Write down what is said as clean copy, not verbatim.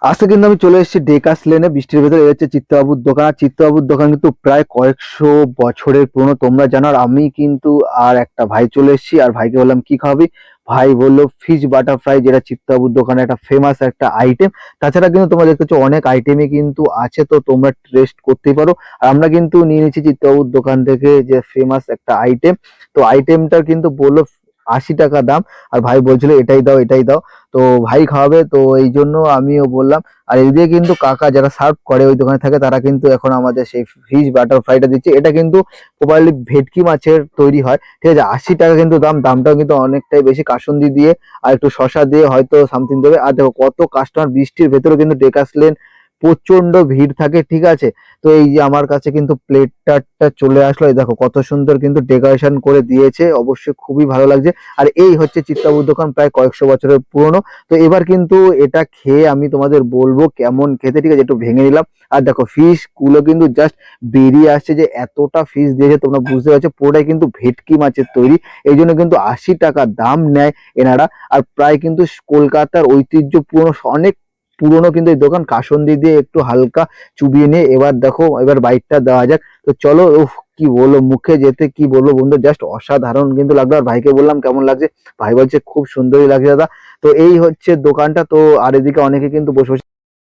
আজকে কিন্তু আমি চলে এসেছি ডেকাস লেনে, বৃষ্টির ভেতরে। এই হচ্ছে চিত্তবাবুর দোকান। আর চিত্তবাবুর দোকান কিন্তু প্রায় কয়েকশো বছরের পুরনো, তোমরা জানো। আর আমি কিন্তু আর একটা ভাই চলে এসেছি, আর ভাইকে বললাম কি খাওয়াবি। ভাই বললো ফিশ বাটার ফ্রাই, যেটা চিত্তবাবুর দোকানে একটা ফেমাস একটা আইটেম। তাছাড়া কিন্তু তোমরা দেখতেছো অনেক আইটেমই কিন্তু আছে, তো তোমরা টেস্ট করতেই পারো। আর আমরা কিন্তু নিয়ে নিচ্ছি চিত্তবাবুর দোকান থেকে যে ফেমাস একটা আইটেম। তো আইটেমটা কিন্তু বললো 80 টাকা দাম। আর ভাই বলছিল এটাই দাও এটাই দাও। তো ভাই খাওয়াবে, তো এই জন্য আমিও বললাম। আর এদিকে কিন্তু কাকা যারা সার্ভ করে ওই দোকানে থাকে, তারা কিন্তু এখন আমাদের সেই ফিশ বাটার ফ্রাইটা দিচ্ছে। এটা কিন্তু প্রপারলি ভেটকি মাছের তৈরি হয়, ঠিক আছে। 80 টাকা কিন্তু দাম, দামটাও কিন্তু অনেকটাই বেশি। কাসুন্দি দিয়ে আর একটু শশা দিয়ে হয়তো সামথিং দেবে। আর দেখো কত কাস্টমার, বৃষ্টির ভেতরে কিন্তু ডেকাস লেন প্রচন্ড ভিড় থাকে, ঠিক আছে। তো এই যে আমার কাছে কিন্তু প্লেটটা চলে আসলো, এই দেখো কত সুন্দর কিন্তু ডেকোরেশন করে দিয়েছে, অবশ্যই খুবই ভালো লাগছে। আর এই হচ্ছে চিত্তবাবুর দোকান, প্রায় কয়েকশো বছরের পুরনো। তো এবার কিন্তু এটা খেয়ে আমি তোমাদের বলবো কেমন খেতে, ঠিক আছে। একটু ভেঙে নিলাম। আর দেখো ফিশ গুলো কিন্তু জাস্ট বেরিয়ে আসছে, যে এতটা ফিশ দিয়েছে তোমরা বুঝতে পারছো, পুরোটাই কিন্তু ভেটকি মাছের তৈরি। এই জন্য কিন্তু 80 টাকা দাম নেয় এনারা। আর প্রায় কিন্তু কলকাতার ঐতিহ্যপূর্ণ অনেক পুরনো কিন্তু এই দোকান। কাসন্দি দিয়ে একটু হালকা চুবিয়ে নিয়ে এবার দেখো, এবার বাইটটা দেওয়া যাক। তো চলো। উফ, কি বলবো, মুখে যেতে কি বলবো বন্ধু, জাস্ট অসাধারণ কিন্তু লাগলো। আর ভাইকে বললাম কেমন লাগছে, ভাই বলছে খুব সুন্দরই লাগছে দাদা। তো এই হচ্ছে দোকানটা। তো আর এদিকে অনেকে কিন্তু বসে বসে